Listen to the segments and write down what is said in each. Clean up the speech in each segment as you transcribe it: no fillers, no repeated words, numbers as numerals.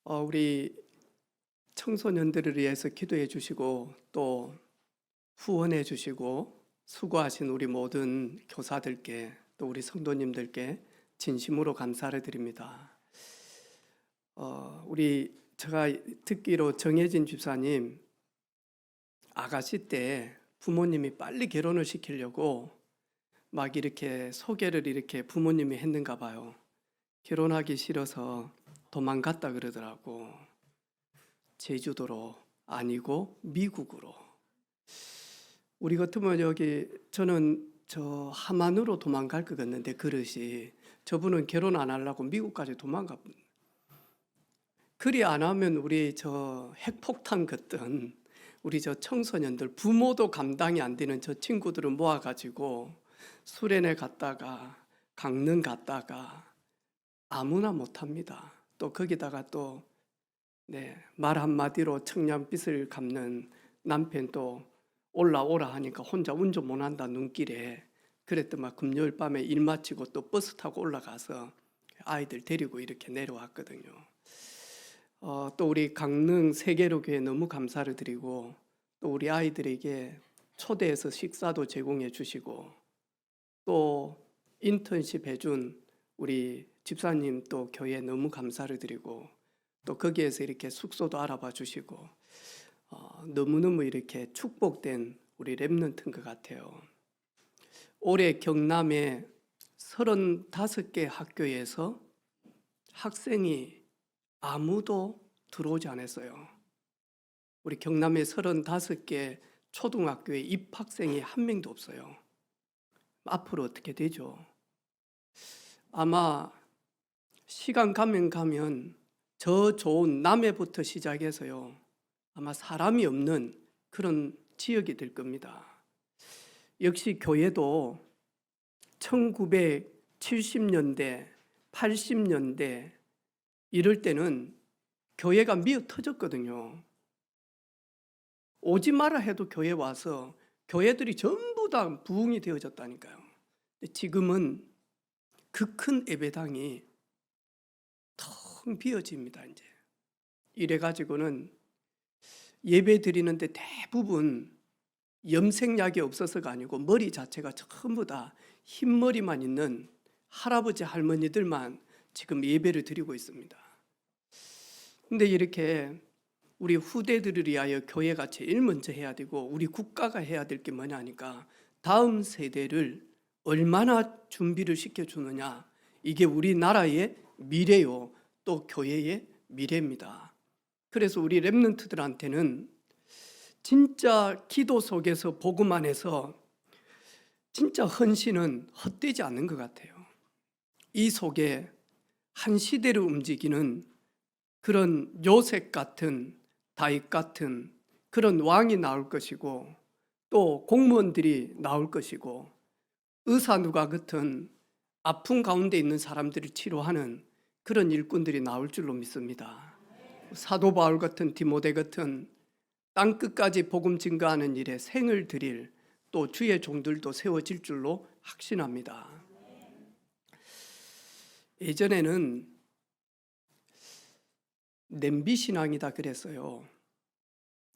우리 청소년들을 위해서 기도해 주시고 또 후원해 주시고 수고하신 우리 모든 교사들께 또 우리 성도님들께 진심으로 감사를 드립니다. 제가 듣기로 정혜진 집사님 아가씨 때 부모님이 빨리 결혼을 시키려고 막 이렇게 소개를 이렇게 부모님이 했는가 봐요. 결혼하기 싫어서 도망갔다 그러더라고. 제주도로 아니고 미국으로. 우리 같으면 저는 저 하만으로 도망갈 것 같는데 그릇이 저분은 결혼 안 하려고 미국까지 도망가. 그리 안 하면 우리 저 핵폭탄 같던 우리 저 청소년들 부모도 감당이 안 되는 저 친구들을 모아가지고 수련회 갔다가 강릉 갔다가 아무나 못합니다. 또 거기다가 또 말 한마디로 청량빛을 갚는 남편 또 올라오라 하니까 혼자 운전 못한다 눈길에. 그랬더만 금요일 밤에 일 마치고 또 버스 타고 올라가서 아이들 데리고 이렇게 내려왔거든요. 또 우리 강릉 세계로 교회 너무 감사를 드리고 또 우리 아이들에게 초대해서 식사도 제공해 주시고 또 인턴십 해준 우리 집사님 또 교회에 너무 감사를 드리고 또 거기에서 이렇게 숙소도 알아봐 주시고 너무너무 이렇게 축복된 우리 랩런트인 것 같아요. 올해 경남에 35개 학교에서 학생이 아무도 들어오지 않았어요. 우리 경남에 35개 초등학교에 입학생이 한 명도 없어요. 앞으로 어떻게 되죠? 아마 시간 가면 저 좋은 남해부터 시작해서요. 아마 사람이 없는 그런 지역이 될 겁니다. 역시 교회도 1970년대, 80년대 이럴 때는 교회가 미어 터졌거든요. 오지 마라 해도 교회 와서 교회들이 전부 다 부흥이 되어졌다니까요. 지금은 그 큰 예배당이 텅 비어집니다. 이제 이래가지고는 예배 드리는데 대부분 염색약이 없어서가 아니고 머리 자체가 전부 다 흰머리만 있는 할아버지 할머니들만 지금 예배를 드리고 있습니다. 근데 이렇게 우리 후대들을 위하여 교회가 제일 먼저 해야 되고 우리 국가가 해야 될 게 뭐냐 하니까 다음 세대를 얼마나 준비를 시켜주느냐. 이게 우리나라의 미래요. 또 교회의 미래입니다. 그래서 우리 랩런트들한테는 진짜 기도 속에서 복음만 해서 진짜 헌신은 헛되지 않는 것 같아요. 이 속에 한 시대를 움직이는 그런 요셉 같은 다윗 같은 그런 왕이 나올 것이고 또 공무원들이 나올 것이고 의사 누가 같은 아픈 가운데 있는 사람들을 치료하는 그런 일꾼들이 나올 줄로 믿습니다. 사도 바울 같은 디모데 같은 땅끝까지 복음 증거하는 일에 생을 드릴 또 주의 종들도 세워질 줄로 확신합니다. 예전에는 냄비신앙이다 그랬어요.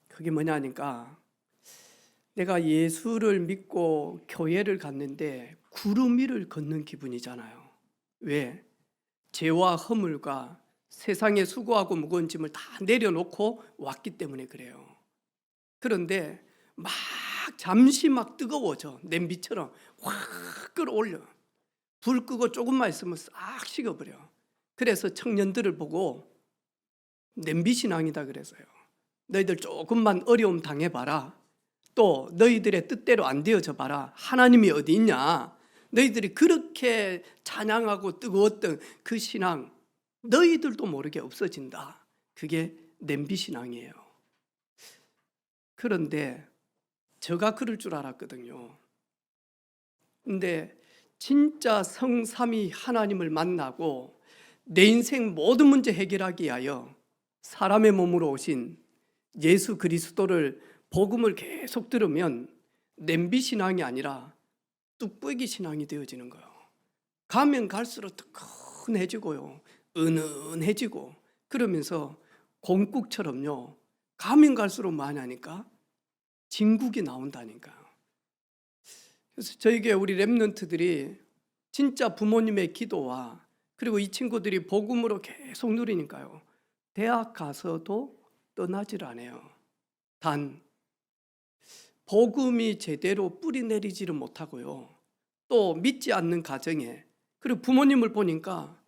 그게 뭐냐니까 내가 예수를 믿고 교회를 갔는데 구름 위를 걷는 기분이잖아요. 왜? 죄와 허물과 세상에 수고하고 무거운 짐을 다 내려놓고 왔기 때문에 그래요. 그런데 막 잠시 막 뜨거워져. 냄비처럼 확 끌어올려. 불 끄고 조금만 있으면 싹 식어버려. 그래서 청년들을 보고 냄비신앙이다 그래서요. 너희들 조금만 어려움 당해봐라. 또 너희들의 뜻대로 안 되어져 봐라. 하나님이 어디 있냐. 너희들이 그렇게 찬양하고 뜨거웠던 그 신앙 너희들도 모르게 없어진다. 그게 냄비신앙이에요. 그런데 제가 그럴 줄 알았거든요. 근데 진짜 성삼위 하나님을 만나고 내 인생 모든 문제 해결하기 위하여 사람의 몸으로 오신 예수 그리스도를 복음을 계속 들으면 냄비신앙이 아니라 뚝배기 신앙이 되어지는 거예요. 가면 갈수록 뜨끈해지고요. 은은해지고 그러면서 공국처럼요, 가면 갈수록 많이 하니까 진국이 나온다니까요. 그래서 저에게 우리 렘넌트들이 진짜 부모님의 기도와 그리고 이 친구들이 복음으로 계속 누리니까요, 대학 가서도 떠나질 않아요. 단 복음이 제대로 뿌리 내리지를 못하고요, 또 믿지 않는 가정에, 그리고 부모님을 보니까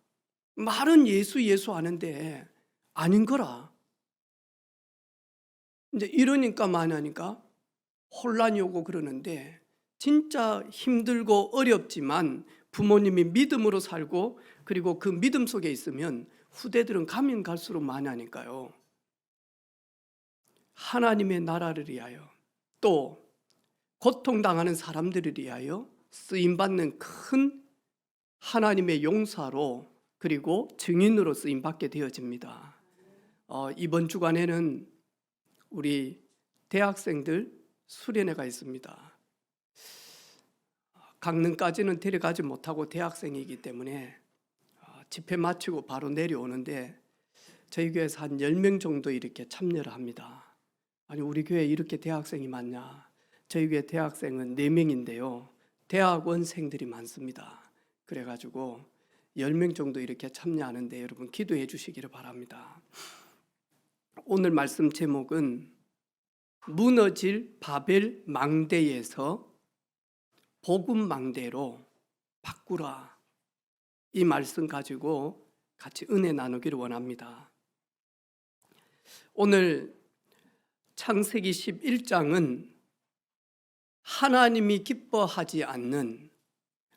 말은 예수 하는데 아닌 거라, 이제 이러니까 많이 하니까 혼란이 오고 그러는데, 진짜 힘들고 어렵지만 부모님이 믿음으로 살고 그리고 그 믿음 속에 있으면 후대들은 가면 갈수록 많이 하니까요, 하나님의 나라를 위하여 또 고통당하는 사람들을 위하여 쓰임받는 큰 하나님의 용사로 그리고 증인으로 쓰임받게 되어집니다. 이번 주간에는 우리 대학생들 수련회가 있습니다. 강릉까지는 데려가지 못하고 대학생이기 때문에 집회 마치고 바로 내려오는데, 저희 교회에서 한 10명 정도 이렇게 참여를 합니다. 아니, 우리 교회에 이렇게 대학생이 많냐? 저희 교회 대학생은 4명인데요 대학원생들이 많습니다. 그래가지고 10명 정도 이렇게 참여하는데 여러분 기도해 주시기를 바랍니다. 오늘 말씀 제목은 무너질 바벨 망대에서 복음 망대로 바꾸라, 이 말씀 가지고 같이 은혜 나누기를 원합니다. 오늘 창세기 11장은 하나님이 기뻐하지 않는,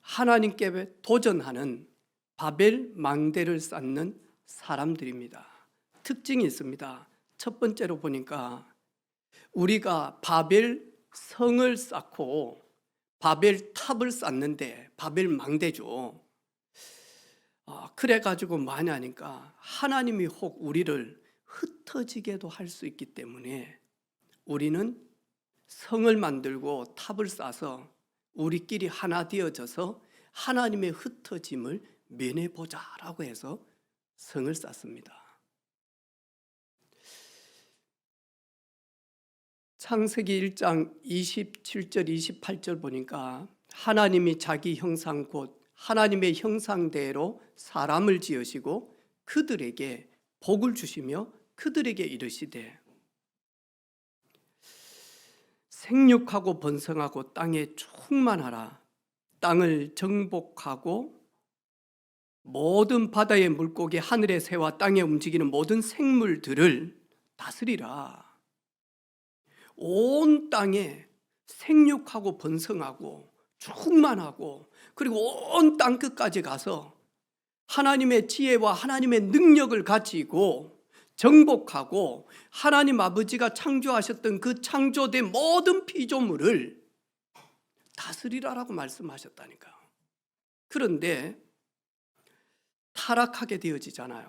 하나님께 도전하는 바벨 망대를 쌓는 사람들입니다. 특징이 있습니다. 첫 번째로 보니까 우리가 바벨 성을 쌓고 바벨 탑을 쌓는데 바벨 망대죠. 그래가지고 많이 하니까 하나님이 혹 우리를 흩어지게도 할 수 있기 때문에 우리는 성을 만들고 탑을 쌓아서 우리끼리 하나 되어져서 하나님의 흩어짐을 면해보자라고 해서 성을 쌓습니다. 창세기 1장 27절 28절 보니까 하나님이 자기 형상 곧 하나님의 형상대로 사람을 지으시고 그들에게 복을 주시며 그들에게 이르시되 생육하고 번성하고 땅에 충만하라, 땅을 정복하고 모든 바다의 물고기, 하늘의 새와 땅에 움직이는 모든 생물들을 다스리라. 온 땅에 생육하고 번성하고 충만하고 그리고 온 땅 끝까지 가서 하나님의 지혜와 하나님의 능력을 가지고 정복하고 하나님 아버지가 창조하셨던 그 창조된 모든 피조물을 다스리라라고 말씀하셨다니까요. 그런데 타락하게 되어지잖아요.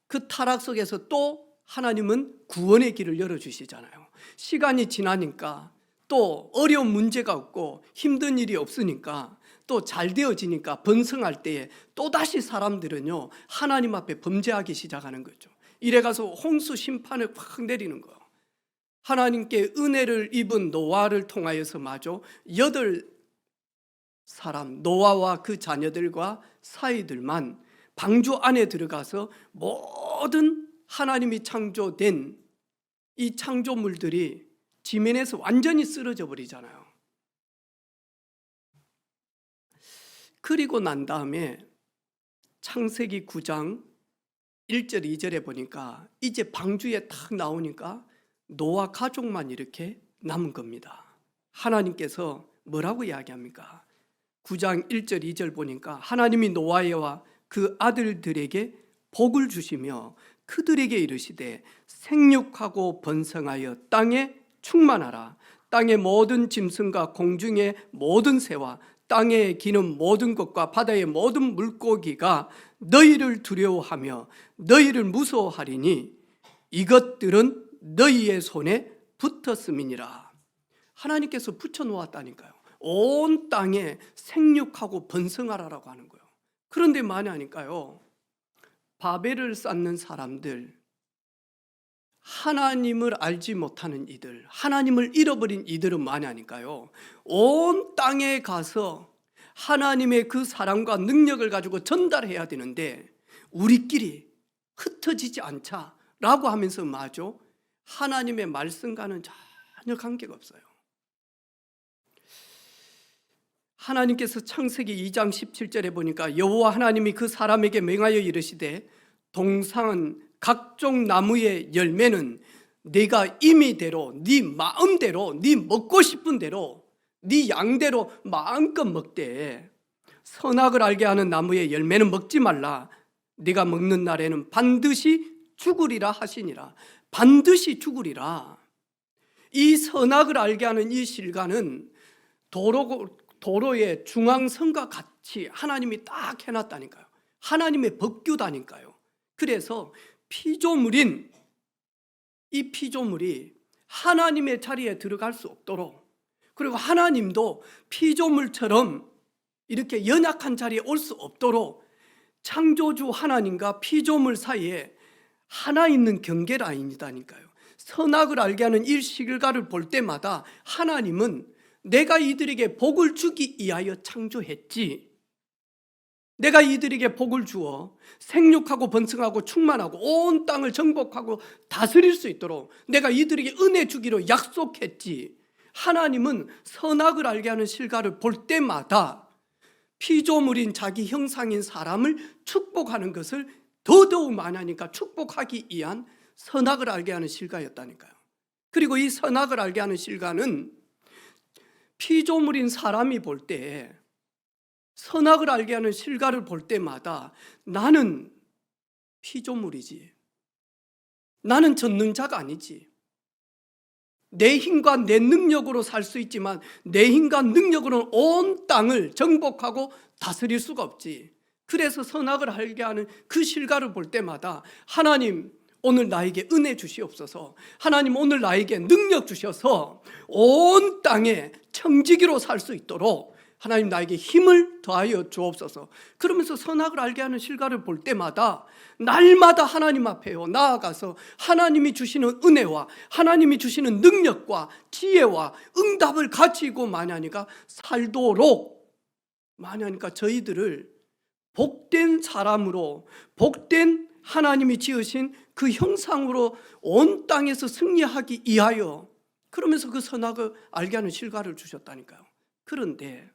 그 타락 속에서 또 하나님은 구원의 길을 열어주시잖아요. 시간이 지나니까 또 어려운 문제가 없고 힘든 일이 없으니까 또 잘 되어지니까 번성할 때에 또다시 사람들은요 하나님 앞에 범죄하기 시작하는 거죠. 이래가서 홍수 심판을 확 내리는 거예요. 하나님께 은혜를 입은 노아를 통하여서마저 8사람 노아와 그 자녀들과 사이들만 방주 안에 들어가서 모든 하나님이 창조된 이 창조물들이 지면에서 완전히 쓰러져 버리잖아요. 그리고 난 다음에 창세기 9장 1절 2절에 보니까 이제 방주에 탁 나오니까 노아 가족만 이렇게 남은 겁니다. 하나님께서 뭐라고 이야기합니까? 9장 1절 2절 보니까 하나님이 노아와 그 아들들에게 복을 주시며 그들에게 이르시되 생육하고 번성하여 땅에 충만하라. 땅의 모든 짐승과 공중의 모든 새와 땅에 기는 모든 것과 바다의 모든 물고기가 너희를 두려워하며 너희를 무서워하리니 이것들은 너희의 손에 붙었음이니라. 하나님께서 붙여놓았다니까요. 온 땅에 생육하고 번성하라라고 하는 거예요. 그런데 많이 하니까요 바벨을 쌓는 사람들, 하나님을 알지 못하는 이들, 하나님을 잃어버린 이들은 뭐냐니까요, 온 땅에 가서 하나님의 그 사랑과 능력을 가지고 전달해야 되는데 우리끼리 흩어지지 않자라고 하면서 마죠, 하나님의 말씀과는 전혀 관계가 없어요. 하나님께서 창세기 2장 17절에 보니까 여호와 하나님이 그 사람에게 명하여 이르시되 동산 각종 나무의 열매는 네가 임의대로 네 마음대로 네 먹고 싶은 대로 네 양대로 마음껏 먹되 선악을 알게 하는 나무의 열매는 먹지 말라. 네가 먹는 날에는 반드시 죽으리라 하시니라. 반드시 죽으리라. 이 선악을 알게 하는 이 실과는 도로의 중앙선과 같이 하나님이 딱 해놨다니까요. 하나님의 법규다니까요. 그래서 피조물인 이 피조물이 하나님의 자리에 들어갈 수 없도록, 그리고 하나님도 피조물처럼 이렇게 연약한 자리에 올 수 없도록 창조주 하나님과 피조물 사이에 하나 있는 경계라인이다니까요. 선악을 알게 하는 이 실과를 볼 때마다 하나님은 내가 이들에게 복을 주기 위하여 창조했지, 내가 이들에게 복을 주어 생육하고 번성하고 충만하고 온 땅을 정복하고 다스릴 수 있도록 내가 이들에게 은혜 주기로 약속했지, 하나님은 선악을 알게 하는 실과를 볼 때마다 피조물인 자기 형상인 사람을 축복하는 것을 더더욱 많이 하니까 축복하기 위한 선악을 알게 하는 실과였다니까요. 그리고 이 선악을 알게 하는 실과는 피조물인 사람이 볼 때, 선악을 알게 하는 실과를 볼 때마다 나는 피조물이지, 나는 전능자가 아니지, 내 힘과 내 능력으로 살 수 있지만 내 힘과 능력으로는 온 땅을 정복하고 다스릴 수가 없지. 그래서 선악을 알게 하는 그 실과를 볼 때마다 하나님 오늘 나에게 은혜 주시옵소서, 하나님 오늘 나에게 능력 주셔서 온 땅에 청지기로 살 수 있도록 하나님 나에게 힘을 더하여 주옵소서. 그러면서 선악을 알게 하는 실과를 볼 때마다 날마다 하나님 앞에요 나아가서 하나님이 주시는 은혜와 하나님이 주시는 능력과 지혜와 응답을 가지고 만약하니까 살도록, 만약하니까 저희들을 복된 사람으로, 복된 하나님이 지으신 그 형상으로 온 땅에서 승리하기 위하여, 그러면서 그 선악을 알게 하는 실과를 주셨다니까요. 그런데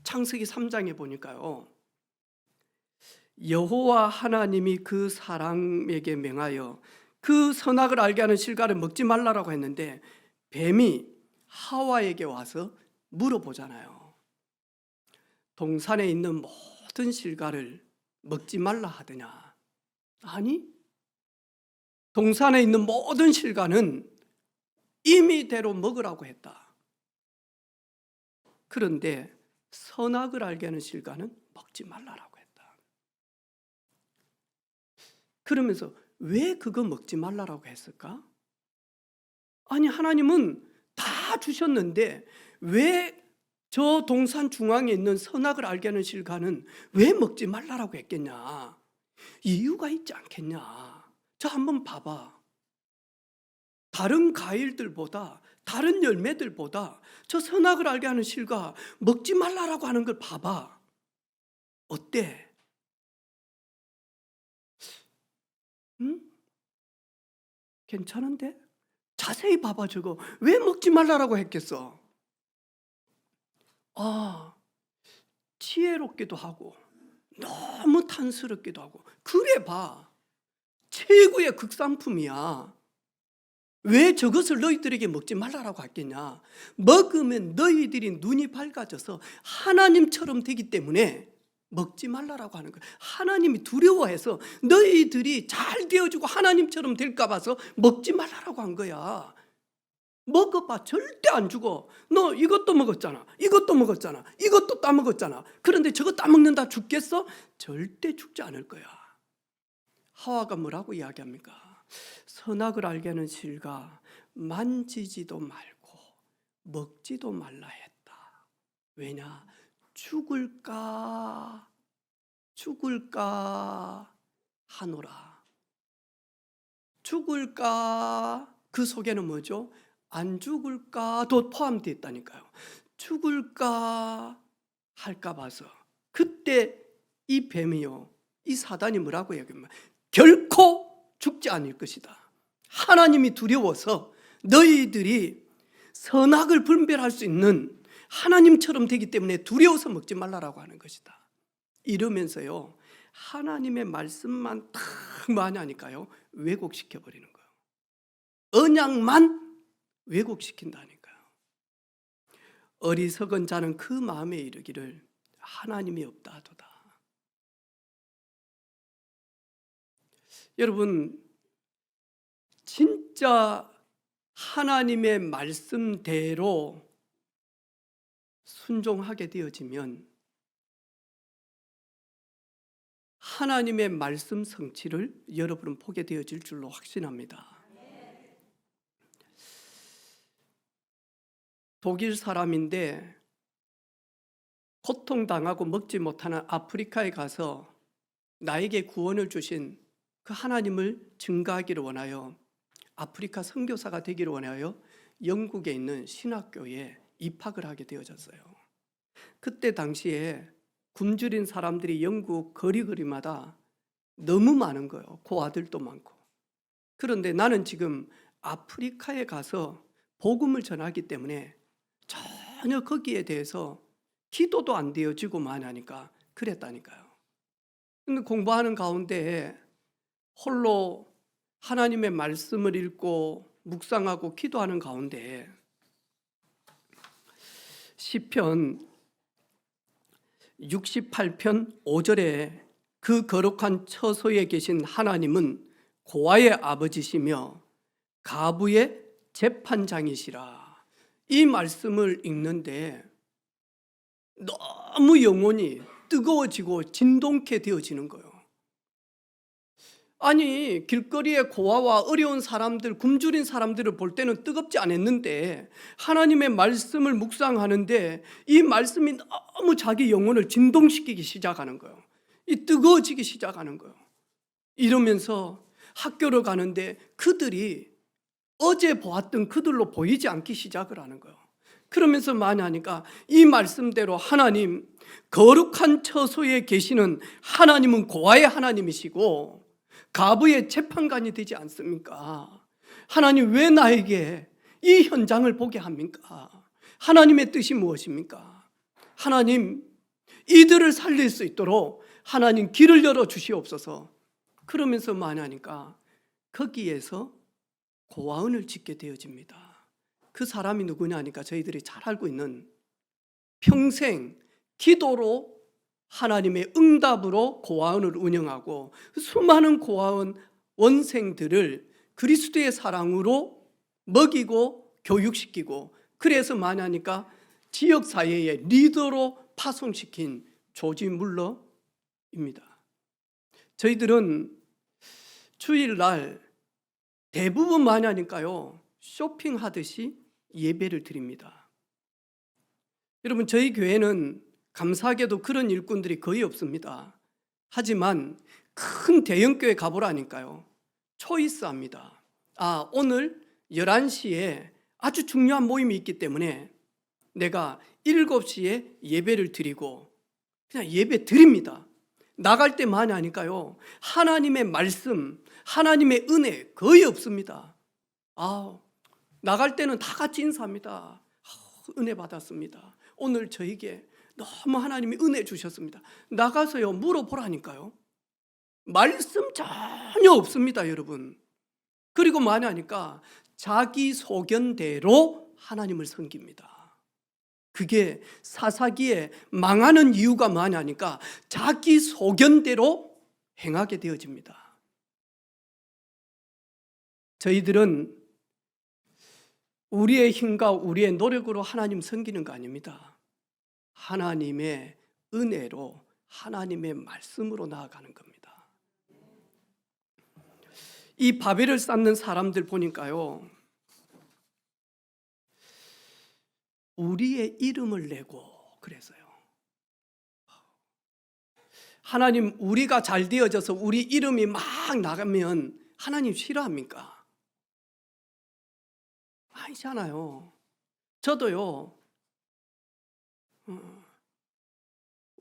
창세기 3장에 보니까요, 여호와 하나님이 그 사람에게 명하여 그 선악을 알게 하는 실과를 먹지 말라라고 했는데 뱀이 하와에게 와서 물어보잖아요. 동산에 있는 모든 실과를 먹지 말라 하더냐? 아니, 동산에 있는 모든 실과는 임의대로 먹으라고 했다. 그런데 선악을 알게 하는 실과는 먹지 말라라고 했다. 그러면서 왜 그거 먹지 말라라고 했을까? 아니, 하나님은 다 주셨는데 왜 저 동산 중앙에 있는 선악을 알게 하는 실과는 왜 먹지 말라라고 했겠냐? 이유가 있지 않겠냐? 저 한번 봐봐. 다른 과일들보다, 다른 열매들보다 저 선악을 알게 하는 실과 먹지 말라라고 하는 걸 봐봐. 어때? 응? 괜찮은데? 자세히 봐봐. 저거 왜 먹지 말라라고 했겠어? 아, 지혜롭기도 하고 너무 탐스럽기도 하고, 그래 봐, 최고의 극상품이야. 왜 저것을 너희들에게 먹지 말라라고 했겠냐? 먹으면 너희들이 눈이 밝아져서 하나님처럼 되기 때문에 먹지 말라라고 하는 거야. 하나님이 두려워해서 너희들이 잘 되어지고 하나님처럼 될까 봐서 먹지 말라라고 한 거야. 먹어봐, 절대 안 죽어. 너 이것도 먹었잖아, 이것도 먹었잖아, 이것도 따먹었잖아. 그런데 저거 따먹는다 죽겠어? 절대 죽지 않을 거야. 하와가 뭐라고 이야기합니까? 선악을 알게 하는 실과 만지지도 말고 먹지도 말라 했다. 왜냐? 죽을까 하노라. 죽을까? 그 속에는 뭐죠? 안 죽을까도 포함되어 있다니까요. 죽을까 할까 봐서 그때 이 뱀이요, 이 사단이 뭐라고 얘기하면 결코 죽지 않을 것이다. 하나님이 두려워서 너희들이 선악을 분별할 수 있는 하나님처럼 되기 때문에 두려워서 먹지 말라라고 하는 것이다. 이러면서요, 하나님의 말씀만 딱 많이 하니까요, 왜곡시켜 버리는 거예요. 언약만 왜곡시킨다니까요. 어리석은 자는 그 마음에 이르기를 하나님이 없다 하도다. 여러분, 진짜 하나님의 말씀대로 순종하게 되어지면 하나님의 말씀 성취를 여러분은 보게 되어질 줄로 확신합니다. 독일 사람인데 고통당하고 먹지 못하는 아프리카에 가서 나에게 구원을 주신 그 하나님을 증거하기를 원하여 아프리카 선교사가 되기를 원하여 영국에 있는 신학교에 입학을 하게 되어졌어요. 그때 당시에 굶주린 사람들이 영국 거리마다 너무 많은 거예요. 고아들도 많고. 그런데 나는 지금 아프리카에 가서 복음을 전하기 때문에 전혀 거기에 대해서 기도도 안 되어지고만 하니까 그랬다니까요. 근데 공부하는 가운데 홀로 하나님의 말씀을 읽고 묵상하고 기도하는 가운데 시편 68편 5절에 그 거룩한 처소에 계신 하나님은 고아의 아버지시며 가부의 재판장이시라. 이 말씀을 읽는데 너무 영혼이 뜨거워지고 진동케 되어지는 거예요. 아니, 길거리에 고아와 어려운 사람들, 굶주린 사람들을 볼 때는 뜨겁지 않았는데 하나님의 말씀을 묵상하는데 이 말씀이 너무 자기 영혼을 진동시키기 시작하는 거예요. 이 뜨거워지기 시작하는 거예요. 이러면서 학교를 가는데 그들이 어제 보았던 그들로 보이지 않기 시작을 하는 거예요. 그러면서 많이 하니까 이 말씀대로 하나님, 거룩한 처소에 계시는 하나님은 고아의 하나님이시고 가부의 재판관이 되지 않습니까? 하나님, 왜 나에게 이 현장을 보게 합니까? 하나님의 뜻이 무엇입니까? 하나님, 이들을 살릴 수 있도록 하나님 길을 열어 주시옵소서. 그러면서 많이 하니까 거기에서 고아원을 짓게 되어집니다. 그 사람이 누구냐 하니까 저희들이 잘 알고 있는 평생 기도로 하나님의 응답으로 고아원을 운영하고 수많은 고아원 원생들을 그리스도의 사랑으로 먹이고 교육시키고 그래서 많이 하니까 지역사회의 리더로 파송시킨 조지 물러입니다. 저희들은 주일날 대부분 많이 하니까요, 쇼핑하듯이 예배를 드립니다. 여러분, 저희 교회는 감사하게도 그런 일꾼들이 거의 없습니다. 하지만 큰 대형교회 가보라니까요, 초이스합니다. 오늘 11시에 아주 중요한 모임이 있기 때문에 내가 7시에 예배를 드리고 그냥 예배 드립니다. 나갈 때 많이 하니까요, 하나님의 말씀, 하나님의 은혜 거의 없습니다. 나갈 때는 다 같이 인사합니다. 은혜 받았습니다. 오늘 저에게 너무 하나님이 은혜 주셨습니다. 나가서요 물어보라니까요. 말씀 전혀 없습니다, 여러분. 그리고 많이 하니까 자기 소견대로 하나님을 섬깁니다. 그게 사사기에 망하는 이유가 많이 하니까 자기 소견대로 행하게 되어집니다. 저희들은 우리의 힘과 우리의 노력으로 하나님 섬기는 거 아닙니다. 하나님의 은혜로 하나님의 말씀으로 나아가는 겁니다. 이 바벨을 쌓는 사람들 보니까요, 우리의 이름을 내고 그래서요, 하나님, 우리가 잘 되어져서 우리 이름이 막 나가면 하나님 싫어합니까? 아니잖아요. 저도요,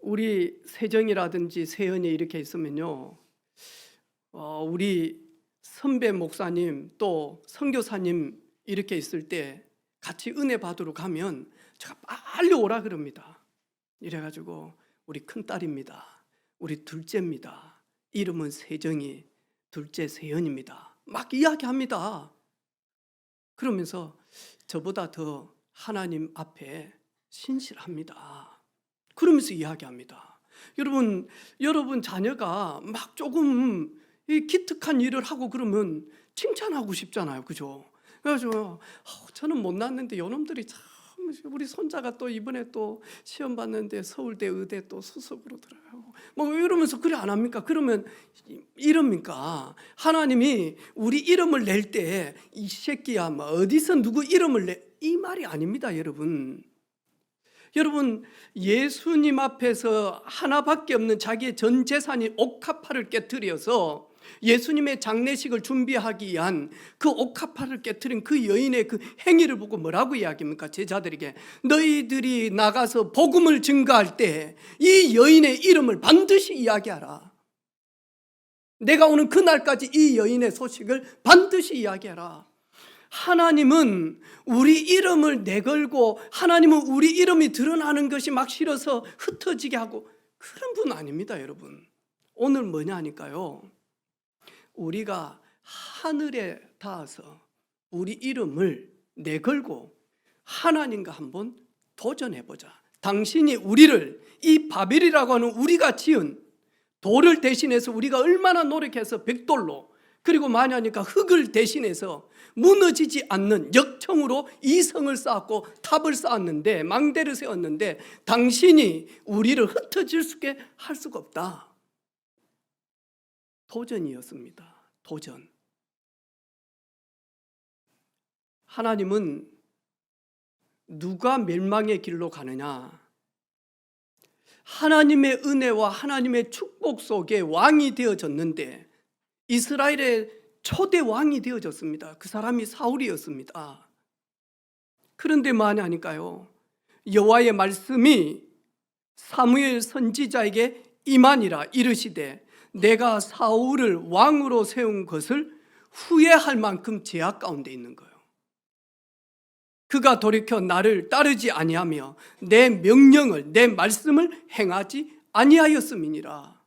우리 세정이라든지 세연이 이렇게 있으면요, 우리 선배 목사님 또 선교사님 이렇게 있을 때 같이 은혜 받으러 가면 제가 빨리 오라 그럽니다. 이래가지고 우리 큰딸입니다, 우리 둘째입니다, 이름은 세정이, 둘째 세연입니다, 막 이야기합니다. 그러면서 저보다 더 하나님 앞에 신실합니다. 그러면서 이야기합니다. 여러분 자녀가 막 조금 기특한 일을 하고 그러면 칭찬하고 싶잖아요, 그죠? 그래서 저는 못 낳았는데 요놈들이 참, 우리 손자가 또 이번에 또 시험 봤는데 서울대 의대 또 수석으로 들어가고 뭐 이러면서 그래 안 합니까? 그러면 이럽니까? 하나님이 우리 이름을 낼 때 이 새끼야 뭐 어디서 누구 이름을 내, 이 말이 아닙니다, 여러분. 여러분, 예수님 앞에서 하나밖에 없는 자기의 전 재산인 옥합화를 깨뜨려서 예수님의 장례식을 준비하기 위한 그 옥합화를 깨뜨린 그 여인의 그 행위를 보고 뭐라고 이야기합니까? 제자들에게 너희들이 나가서 복음을 증거할 때 이 여인의 이름을 반드시 이야기하라. 내가 오는 그날까지 이 여인의 소식을 반드시 이야기하라. 하나님은 우리 이름을 내걸고 하나님은 우리 이름이 드러나는 것이 막 싫어서 흩어지게 하고 그런 분 아닙니다, 여러분. 오늘 뭐냐니까요, 우리가 하늘에 닿아서 우리 이름을 내걸고 하나님과 한번 도전해보자. 당신이 우리를 이 바벨이라고 하는 우리가 지은 돌을 대신해서 우리가 얼마나 노력해서 벽돌로, 그리고 많이 하니까 흙을 대신해서 무너지지 않는 역청으로 이 성을 쌓았고 탑을 쌓았는데, 망대를 세웠는데 당신이 우리를 흩어질 수 있게 할 수가 없다. 도전이었습니다. 도전. 하나님은 누가 멸망의 길로 가느냐, 하나님의 은혜와 하나님의 축복 속에 왕이 되어졌는데 이스라엘의 초대 왕이 되어졌습니다. 그 사람이 사울이었습니다. 그런데 뭐하냐니까요, 여호와의 말씀이 사무엘 선지자에게 임하니라. 이르시되 내가 사울을 왕으로 세운 것을 후회할 만큼 죄악 가운데 있는 거예요. 그가 돌이켜 나를 따르지 아니하며 내 명령을, 내 말씀을 행하지 아니하였음이니라.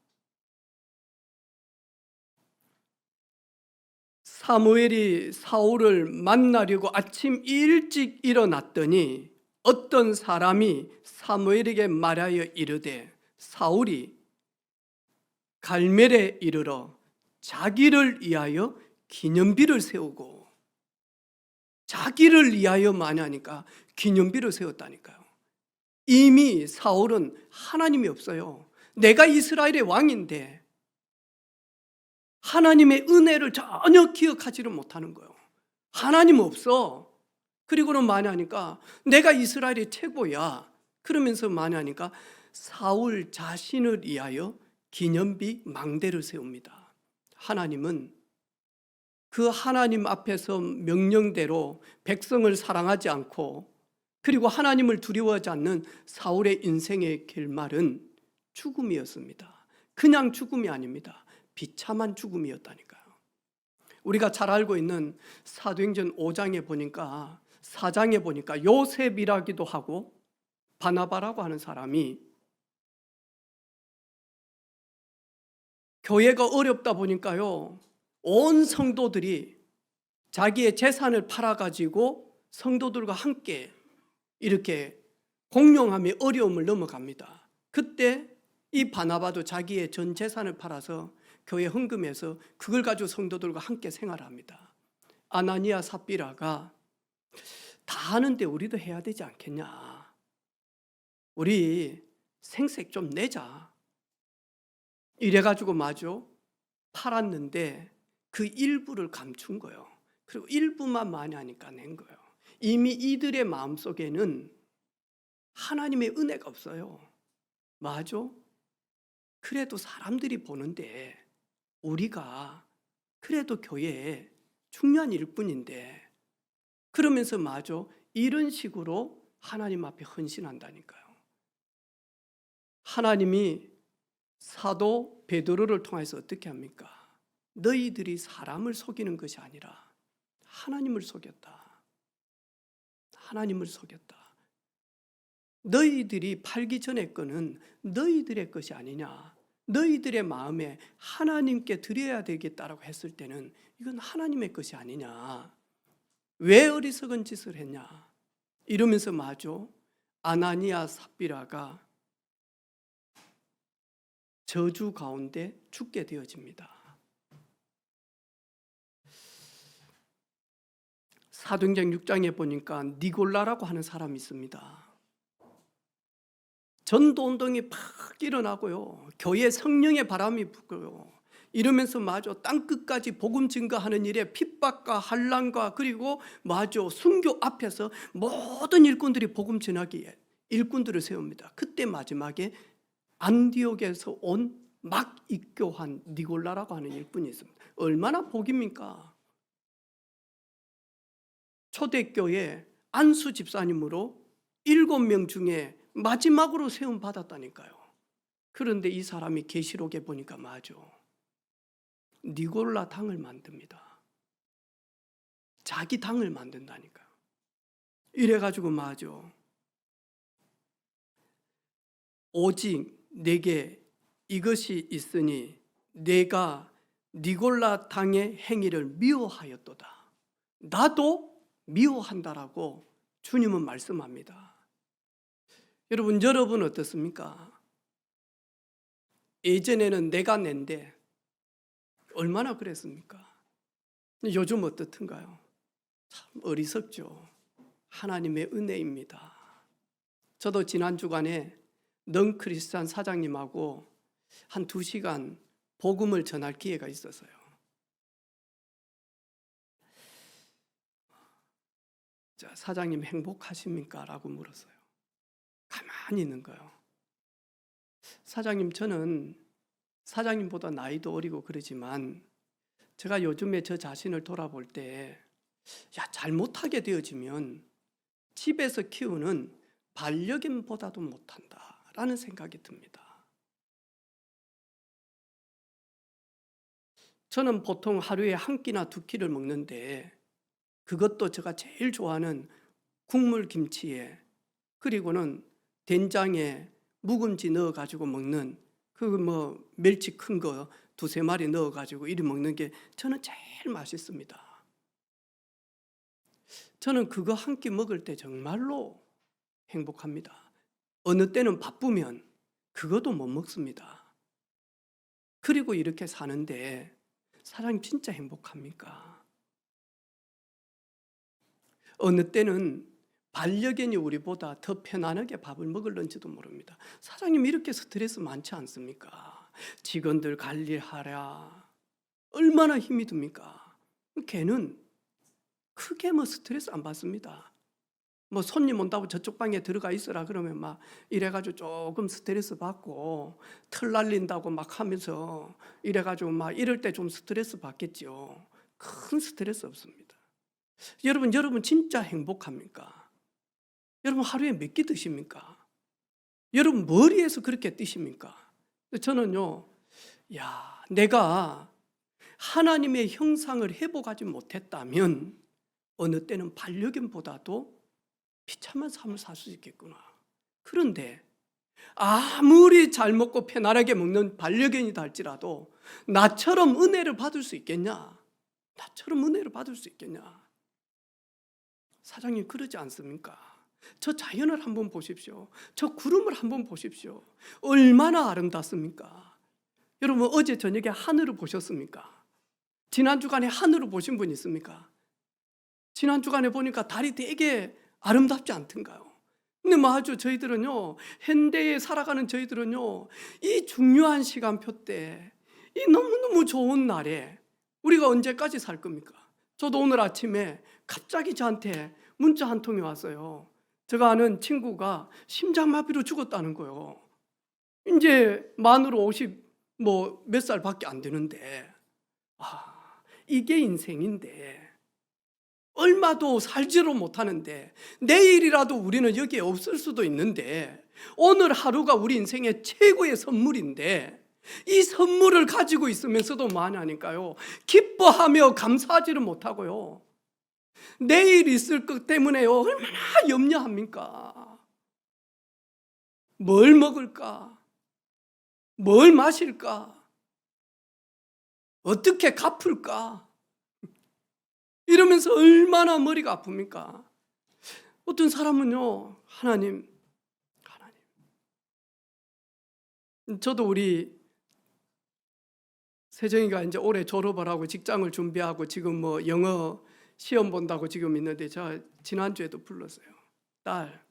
사무엘이 사울을 만나려고 아침 일찍 일어났더니 어떤 사람이 사무엘에게 말하여 이르되 사울이 갈멜에 이르러 자기를 위하여 기념비를 세우고, 자기를 위하여 하니까 기념비를 세웠다니까요. 이미 사울은 하나님이 없어요. 내가 이스라엘의 왕인데 하나님의 은혜를 전혀 기억하지를 못하는 거예요. 하나님 없어. 그리고는 하니까 내가 이스라엘의 최고야. 그러면서 하니까 사울 자신을 위하여 기념비 망대를 세웁니다. 하나님은 그 하나님 앞에서 명령대로 백성을 사랑하지 않고, 그리고 하나님을 두려워하지 않는 사울의 인생의 결말은 죽음이었습니다. 그냥 죽음이 아닙니다. 비참한 죽음이었다니까요. 우리가 잘 알고 있는 사도행전 5장에 보니까, 4장에 보니까 요셉이라기도 하고 바나바라고 하는 사람이 교회가 어렵다 보니까요, 온 성도들이 자기의 재산을 팔아가지고 성도들과 함께 이렇게 공용하며 어려움을 넘어갑니다. 그때 이 바나바도 자기의 전 재산을 팔아서 교회 헌금해서 그걸 가지고 성도들과 함께 생활합니다. 아나니아 삽비라가 다 하는데 우리도 해야 되지 않겠냐, 우리 생색 좀 내자, 이래가지고 마저 팔았는데 그 일부를 감춘 거예요. 그리고 일부만 하니까 낸 거예요. 이미 이들의 마음속에는 하나님의 은혜가 없어요. 맞아? 그래도 사람들이 보는데 우리가 그래도 교회에 중요한 일꾼인데 그러면서 마저 이런 식으로 하나님 앞에 헌신한다니까요. 하나님이 사도 베드로를 통해서 어떻게 합니까? 너희들이 사람을 속이는 것이 아니라 하나님을 속였다. 하나님을 속였다. 너희들이 팔기 전에 거는 너희들의 것이 아니냐. 너희들의 마음에 하나님께 드려야 되겠다라고 했을 때는 이건 하나님의 것이 아니냐. 왜 어리석은 짓을 했냐. 이러면서 마저 아나니아 삽비라가 저주 가운데 죽게 되어집니다. 사도행전 6장에 보니까 니골라라고 하는 사람이 있습니다. 전도운동이 팍 일어나고요. 교회 성령의 바람이 불고요. 이러면서 마저 땅끝까지 복음 증거하는 일에 핍박과 환난과 그리고 마저 순교 앞에서 모든 일꾼들이 복음 전하기에 일꾼들을 세웁니다. 그때 마지막에 안디옥에서 온 막 입교한 니골라라고 하는 일꾼이 있습니다. 얼마나 복입니까? 초대교회 안수 집사님으로 7명 중에 마지막으로 세움 받았다니까요. 그런데 이 사람이 계시록에 보니까 맞아. 니골라 당을 만듭니다. 자기 당을 만든다니까요. 이래가지고 맞아. 오직 내게 이것이 있으니 내가 니골라 당의 행위를 미워하였도다. 나도 미워한다라고 주님은 말씀합니다. 여러분 어떻습니까? 예전에는 내가 낸데 얼마나 그랬습니까? 요즘 어떻든가요? 참 어리석죠. 하나님의 은혜입니다. 저도 지난 주간에 넌크리스찬 사장님하고 한 2시간 복음을 전할 기회가 있었어요. 자, 사장님 행복하십니까? 라고 물었어요. 가만히 있는 거예요. 사장님, 저는 사장님보다 나이도 어리고 그러지만 제가 요즘에 저 자신을 돌아볼 때 잘못하게 되어지면 집에서 키우는 반려견보다도 못한다라는 생각이 듭니다. 저는 보통 하루에 1끼나 2끼를 먹는데 그것도 제가 제일 좋아하는 국물 김치에 그리고는 된장에 묵은지 넣어가지고 먹는 멸치 큰 거 2-3마리 넣어가지고 이리 먹는 게 저는 제일 맛있습니다. 저는 그거 1끼 먹을 때 정말로 행복합니다. 어느 때는 바쁘면 그것도 못 먹습니다. 그리고 이렇게 사는데 사장님 진짜 행복합니까? 어느 때는 반려견이 우리보다 더 편안하게 밥을 먹을런지도 모릅니다. 사장님 이렇게 스트레스 많지 않습니까? 직원들 관리하랴 얼마나 힘이 듭니까? 걔는 크게 스트레스 안 받습니다. 손님 온다고 저쪽 방에 들어가 있어라 그러면 막 이래가지고 조금 스트레스 받고 털 날린다고 막 하면서 이래가지고 막 이럴 때 좀 스트레스 받겠죠. 큰 스트레스 없습니다. 여러분 진짜 행복합니까? 여러분 하루에 몇 끼 드십니까? 여러분 머리에서 그렇게 뛰십니까? 저는요, 내가 하나님의 형상을 회복하지 못했다면 어느 때는 반려견보다도 비참한 삶을 살 수 있겠구나. 그런데 아무리 잘 먹고 편안하게 먹는 반려견이다 할지라도 나처럼 은혜를 받을 수 있겠냐? 나처럼 은혜를 받을 수 있겠냐? 사장님 그러지 않습니까? 저 자연을 한번 보십시오. 저 구름을 한번 보십시오. 얼마나 아름답습니까? 여러분 어제 저녁에 하늘을 보셨습니까? 지난 주간에 하늘을 보신 분 있습니까? 지난 주간에 보니까 달이 되게 아름답지 않던가요? 근데 아주 저희들은요, 현대에 살아가는 저희들은요, 이 중요한 시간표 때, 이 너무너무 좋은 날에 우리가 언제까지 살 겁니까? 저도 오늘 아침에 갑자기 저한테 문자 한 통이 왔어요. 제가 아는 친구가 심장마비로 죽었다는 거예요. 이제 만으로 50 몇 살밖에 안 되는데, 이게 인생인데 얼마도 살지를 못하는데, 내일이라도 우리는 여기에 없을 수도 있는데, 오늘 하루가 우리 인생의 최고의 선물인데, 이 선물을 가지고 있으면서도 뭐하냐니까요, 기뻐하며 감사하지를 못하고요, 내일 있을 것 때문에요 얼마나 염려합니까? 뭘 먹을까? 뭘 마실까? 어떻게 갚을까? 이러면서 얼마나 머리가 아픕니까? 어떤 사람은요, 하나님. 저도 우리 세정이가 이제 올해 졸업을 하고 직장을 준비하고 지금 영어 시험 본다고 지금 있는데, 제가 지난주에도 불렀어요. 딸,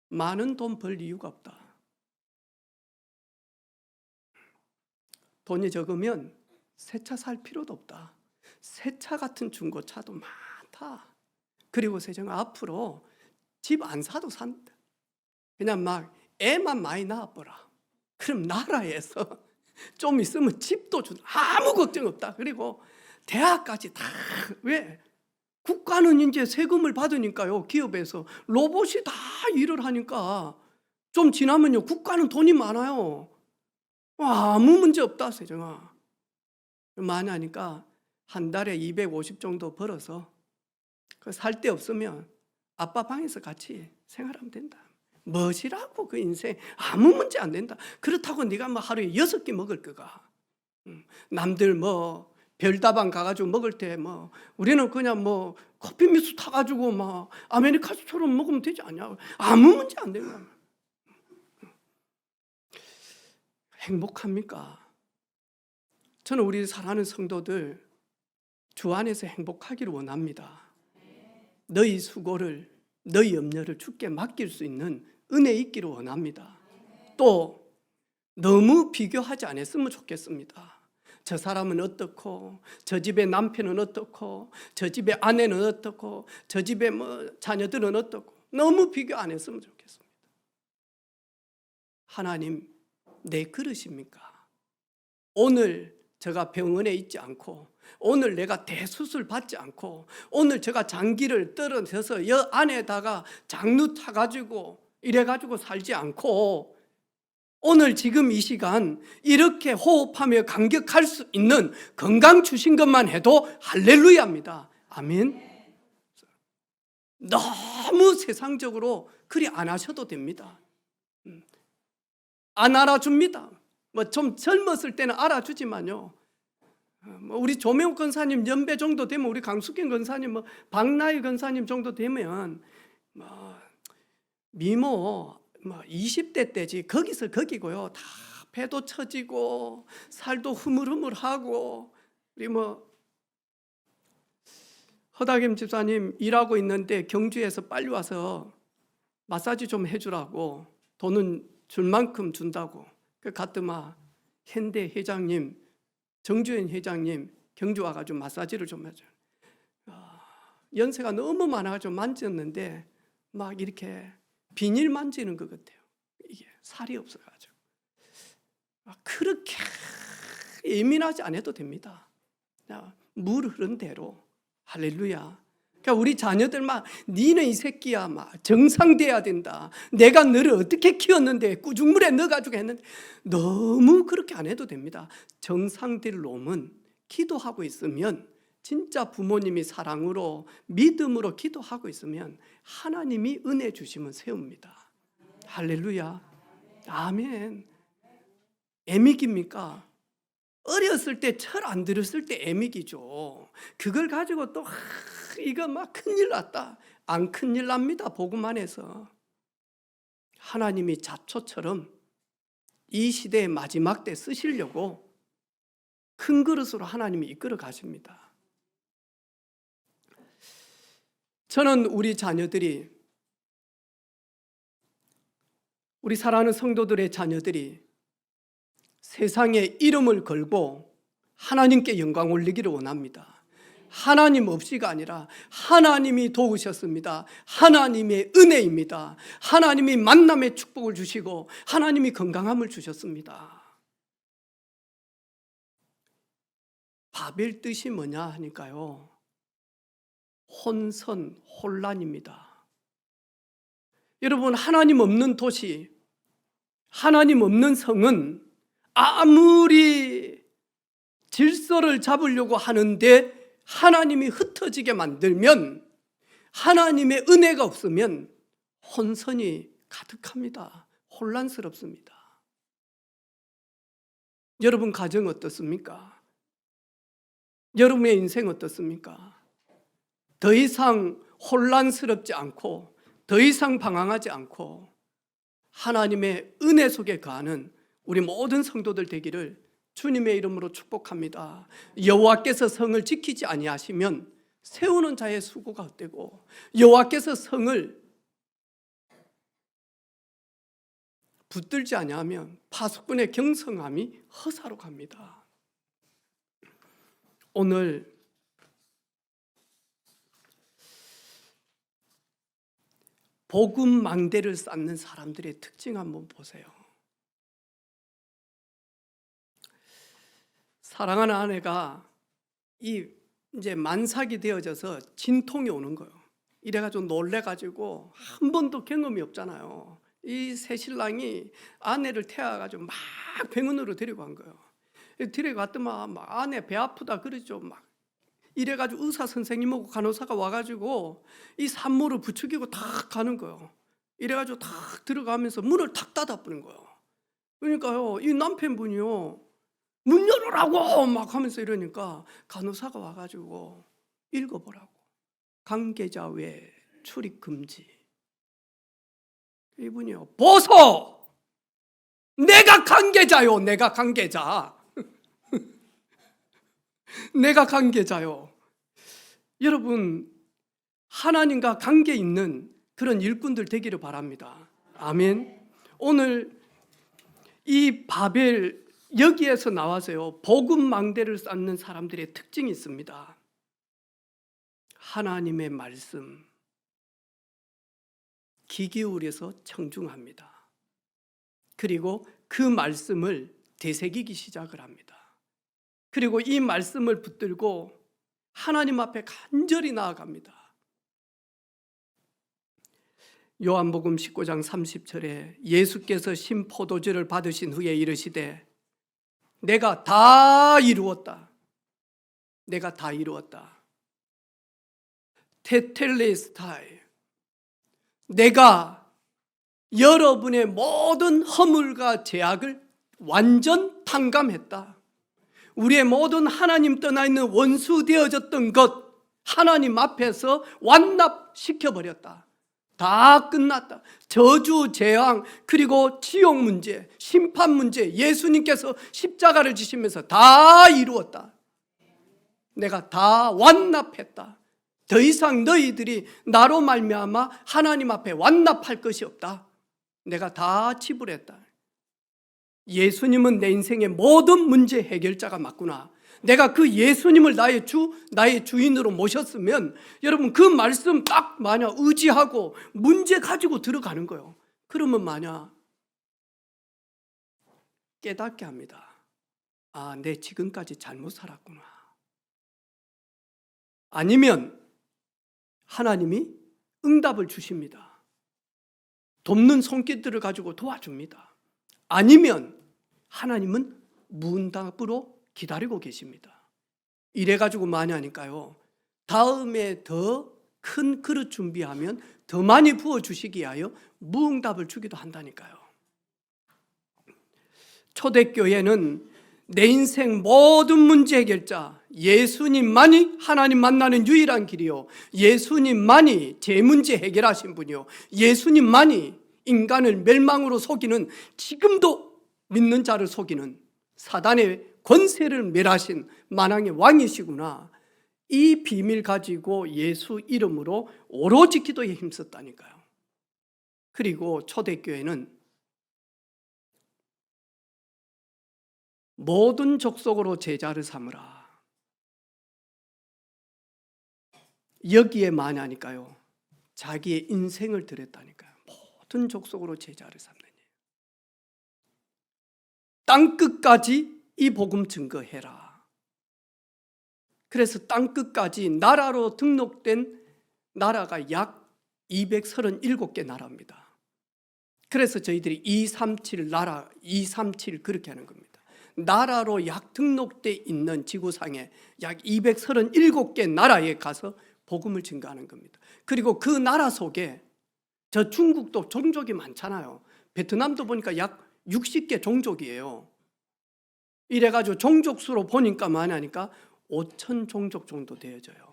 많은 돈 벌 이유가 없다. 돈이 적으면 새 차 살 필요도 없다. 새 차 같은 중고차도 많다. 그리고 세정아, 앞으로 집 안 사도 산다. 그냥 막 애만 많이 낳아보라. 그럼 나라에서 좀 있으면 집도 준다. 아무 걱정 없다. 그리고 대학까지 다, 왜? 국가는 이제 세금을 받으니까요, 기업에서 로봇이 다 일을 하니까 좀 지나면요, 국가는 돈이 많아요. 아무 문제 없다, 세정아. 많이 하니까 한 달에 250 정도 벌어서 살 데 없으면 아빠 방에서 같이 생활하면 된다. 뭐지라고, 그 인생 아무 문제 안 된다. 그렇다고 네가 하루에 6끼 먹을 거가. 남들 별다방 가가지고 먹을 때 우리는 그냥 커피 미수 타가지고 아메리카노처럼 먹으면 되지 않냐. 아무 문제 안 되는 거야. 행복합니까? 저는 우리 사랑하는 성도들 주 안에서 행복하기를 원합니다. 너희 수고를, 너희 염려를 주께 맡길 수 있는 은혜 있기를 원합니다. 또 너무 비교하지 않았으면 좋겠습니다. 저 사람은 어떻고, 저 집의 남편은 어떻고, 저 집의 아내는 어떻고, 저 집의 자녀들은 어떻고, 너무 비교 안 했으면 좋겠습니다. 하나님, 내 그릇입니까? 오늘 제가 병원에 있지 않고, 오늘 내가 대수술 받지 않고, 오늘 제가 장기를 떨어져서 여 안에다가 장루 타가지고 이래가지고 살지 않고, 오늘 지금 이 시간 이렇게 호흡하며 감격할 수 있는 건강 주신 것만 해도 할렐루야입니다. 아멘. 너무 세상적으로 그리 안 하셔도 됩니다. 안 알아줍니다. 좀 젊었을 때는 알아주지만요, 우리 조명욱 권사님 연배 정도 되면, 우리 강숙현 권사님, 박나희 권사님 정도 되면 미모 20대 때지 거기서 거기고요. 다 배도 처지고 살도 흐물흐물하고. 우리 허다겸 집사님 일하고 있는데 경주에서 빨리 와서 마사지 좀 해주라고 돈은 줄 만큼 준다고. 갔더만 현대 회장님, 정주현 회장님 경주 와가지고 마사지를 좀 해줘요. 연세가 너무 많아가지고 만졌는데 이렇게 비닐 만지는 것 같아요. 이게 살이 없어가지고. 그렇게 예민하지 않아도 됩니다. 물 흐른 대로. 할렐루야. 그러니까 우리 자녀들 니는 이 새끼야 정상돼야 된다. 내가 너를 어떻게 키웠는데 꾸중물에 넣어가지고 했는데, 너무 그렇게 안 해도 됩니다. 정상될 놈은 기도하고 있으면, 진짜 부모님이 사랑으로 믿음으로 기도하고 있으면 하나님이 은혜 주시면 세웁니다. 할렐루야. 아멘. 애미기입니까? 어렸을 때 철 안 들었을 때 애미기죠. 그걸 가지고 또 이거 큰일 났다. 안 큰일 납니다. 복음 안에서. 하나님이 잡초처럼 이 시대의 마지막 때 쓰시려고 큰 그릇으로 하나님이 이끌어 가십니다. 저는 우리 자녀들이, 우리 사랑하는 성도들의 자녀들이 세상에 이름을 걸고 하나님께 영광 올리기를 원합니다. 하나님 없이가 아니라 하나님이 도우셨습니다. 하나님의 은혜입니다. 하나님이 만남의 축복을 주시고 하나님이 건강함을 주셨습니다. 바벨 뜻이 뭐냐 하니까요, 혼선, 혼란입니다. 여러분, 하나님 없는 도시, 하나님 없는 성은 아무리 질서를 잡으려고 하는데 하나님이 흩어지게 만들면, 하나님의 은혜가 없으면 혼선이 가득합니다. 혼란스럽습니다. 여러분 가정 어떻습니까? 여러분의 인생 어떻습니까? 더 이상 혼란스럽지 않고 더 이상 방황하지 않고 하나님의 은혜 속에 거하는 우리 모든 성도들 되기를 주님의 이름으로 축복합니다. 여호와께서 성을 지키지 아니하시면 세우는 자의 수고가 헛되고, 여호와께서 성을 붙들지 아니하면 파수꾼의 경성함이 허사로 갑니다. 오늘 복음 망대를 쌓는 사람들의 특징 한번 보세요. 사랑하는 아내가 이제 만삭이 되어져서 진통이 오는 거예요. 이래가지고 놀래가지고 한 번도 경험이 없잖아요. 이 새신랑이 아내를 태워가지고 막 병원으로 데리고 간 거예요. 데려갔더만 막 아내 배 아프다 그러죠. 막 이래가지고 의사 선생님하고 간호사가 와가지고 이 산모를 부추기고 탁 가는 거예요. 이래가지고 탁 들어가면서 문을 탁 닫아버린 거예요. 그러니까요, 이 남편분이요, 문 열으라고 막 하면서 이러니까 간호사가 와가지고 읽어보라고. 관계자 외 출입 금지. 이분이요, 보소! 내가 관계자요. 내가 관계자. 내가 관계자요. 여러분, 하나님과 관계 있는 그런 일꾼들 되기를 바랍니다. 아멘. 오늘 이 바벨, 여기에서 나와서요, 복음 망대를 쌓는 사람들의 특징이 있습니다. 하나님의 말씀 귀 기울여서 청중합니다. 그리고 그 말씀을 되새기기 시작을 합니다. 그리고 이 말씀을 붙들고 하나님 앞에 간절히 나아갑니다. 요한복음 19장 30절에 예수께서 신 포도주를 받으신 후에 이르시되 내가 다 이루었다. 내가 다 이루었다. 테텔레스타이, 내가 여러분의 모든 허물과 죄악을 완전 탕감했다. 우리의 모든 하나님 떠나 있는 원수 되어졌던 것 하나님 앞에서 완납시켜버렸다. 다 끝났다. 저주, 재앙, 그리고 지옥 문제, 심판 문제, 예수님께서 십자가를 지시면서 다 이루었다. 내가 다 완납했다. 더 이상 너희들이 나로 말미암아 하나님 앞에 완납할 것이 없다. 내가 다 지불했다. 예수님은 내 인생의 모든 문제 해결자가 맞구나. 내가 그 예수님을 나의 주인으로 모셨으면 여러분 그 말씀 딱 만약 의지하고 문제 가지고 들어가는 거예요. 그러면 만약 깨닫게 합니다. 아, 내 지금까지 잘못 살았구나. 아니면 하나님이 응답을 주십니다. 돕는 손길들을 가지고 도와줍니다. 아니면 하나님은 문답으로 기다리고 계십니다. 이래가지고 많이 하니까요, 다음에 더 큰 그릇 준비하면 더 많이 부어주시기 위하여 무응답을 주기도 한다니까요. 초대교회는 내 인생 모든 문제 해결자 예수님만이 하나님 만나는 유일한 길이요, 예수님만이 제 문제 해결하신 분이요, 예수님만이 인간을 멸망으로 속이는, 지금도 믿는 자를 속이는 사단의 권세를 멸하신 만왕의 왕이시구나. 이 비밀 가지고 예수 이름으로 오로지 기도에 힘썼다니까요. 그리고 초대교회는 모든 족속으로 제자를 삼으라. 여기에 마냐니까요. 자기의 인생을 드렸다니까요. 모든 족속으로 제자를 삼느니. 땅끝까지 이 복음 증거해라. 그래서 땅끝까지 나라로 등록된 나라가 약 237개 나라입니다. 그래서 저희들이 237 나라, 237 그렇게 하는 겁니다. 나라로 약 등록돼 있는 지구상에 약 237개 나라에 가서 복음을 증거하는 겁니다. 그리고 그 나라 속에 저 중국도 종족이 많잖아요. 베트남도 보니까 약 60개 종족이에요. 이래가지고 종족수로 보니까 많이 하니까 5천 종족 정도 되어져요.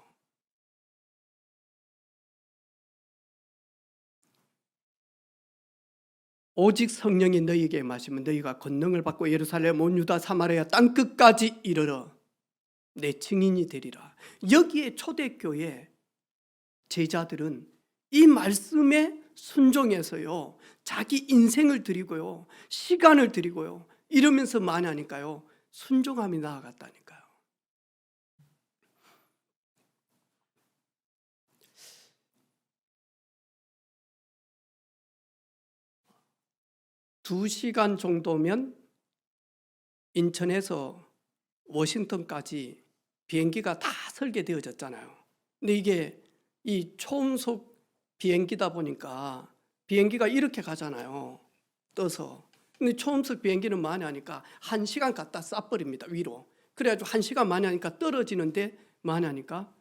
오직 성령이 너희에게 마시면 너희가 권능을 받고 예루살렘 온 유다 사마리아 땅끝까지 이르러 내 증인이 되리라. 여기에 초대교회 제자들은 이 말씀에 순종해서요, 자기 인생을 드리고요, 시간을 드리고요, 이러면서 많이 하니까요, 순종함이 나아갔다니까요. 두 시간 정도면 인천에서 워싱턴까지 비행기가 다 설계되어졌잖아요. 근데 이게 이 초음속 비행기다 보니까 비행기가 이렇게 가잖아요. 떠서. 근데 초음속 비행기는 많이 하니까 1시간 갖다 쏴버립니다. 위로. 그래가지고 1시간 많이 하니까 떨어지는데 많이 하니까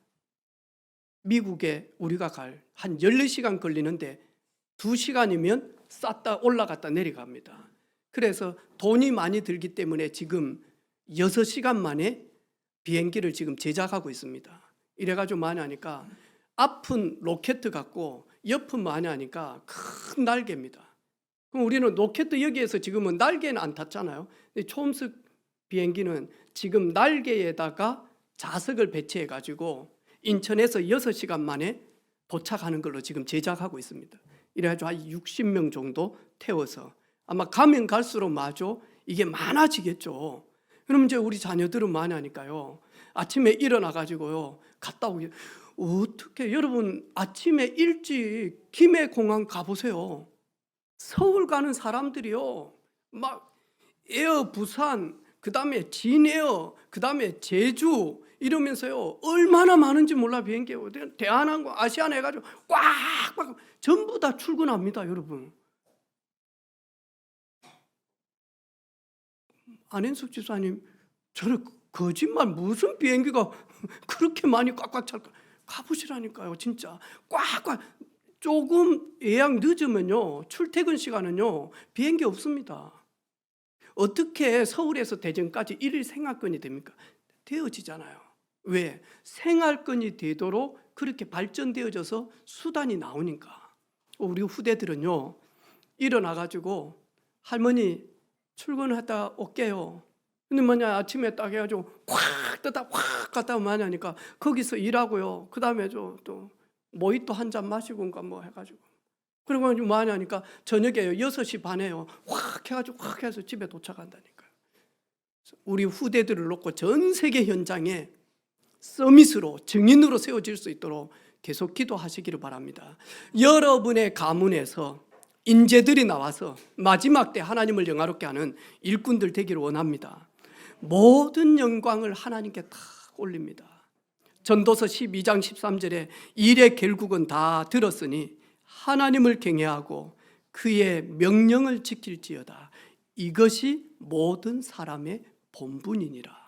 미국에 우리가 갈 한 14시간 걸리는데 2시간이면 쌌다 올라갔다 내려갑니다. 그래서 돈이 많이 들기 때문에 지금 6시간 만에 비행기를 지금 제작하고 있습니다. 이래가지고 많이 하니까 앞은 로켓 같고 옆은 많이 하니까 큰 날개입니다. 그럼 우리는 로켓 여기에서 지금은 날개는 안 탔잖아요. 근데 초음속 비행기는 지금 날개에다가 자석을 배치해가지고 인천에서 6시간 만에 도착하는 걸로 지금 제작하고 있습니다. 이래가지고 한 60명 정도 태워서 아마 가면 갈수록 마저 이게 많아지겠죠. 그럼 이제 우리 자녀들은 많이 하니까요, 아침에 일어나가지고요 갔다 오게. 어떻게 여러분 아침에 일찍 김해공항 가보세요. 서울 가는 사람들이요 막 에어 부산, 그 다음에 진에어, 그 다음에 제주 이러면서요 얼마나 많은지 몰라. 비행기 대한항공, 아시아나 해가지고 꽉 전부 다 출근합니다. 여러분, 안현숙 지사님, 저는 거짓말, 무슨 비행기가 그렇게 많이 꽉꽉 찰까? 가보시라니까요. 진짜 꽉꽉. 조금 예약 늦으면요 출퇴근 시간은요 비행기 없습니다. 어떻게 서울에서 대전까지 1일 생활권이 됩니까? 되어지잖아요. 왜? 생활권이 되도록 그렇게 발전되어져서 수단이 나오니까. 우리 후대들은요 일어나가지고 할머니 출근하다 올게요. 근데 뭐냐 아침에 딱 해가지고 확 떠다 확 갔다 많이 하니까 거기서 일하고요. 그 다음에 또 모히또 한 잔 마시고인가 뭐 해가지고 그리고 많이 하니까 저녁에 6시 반에요 확 해가지고 확 해서 집에 도착한다니까요. 우리 후대들을 놓고 전 세계 현장에 서밋으로 증인으로 세워질 수 있도록 계속 기도하시기를 바랍니다. 여러분의 가문에서 인재들이 나와서 마지막 때 하나님을 영화롭게 하는 일꾼들 되기를 원합니다. 모든 영광을 하나님께 다 올립니다. 전도서 12장 13절에 일의 결국은 다 들었으니 하나님을 경외하고 그의 명령을 지킬지어다. 이것이 모든 사람의 본분이니라.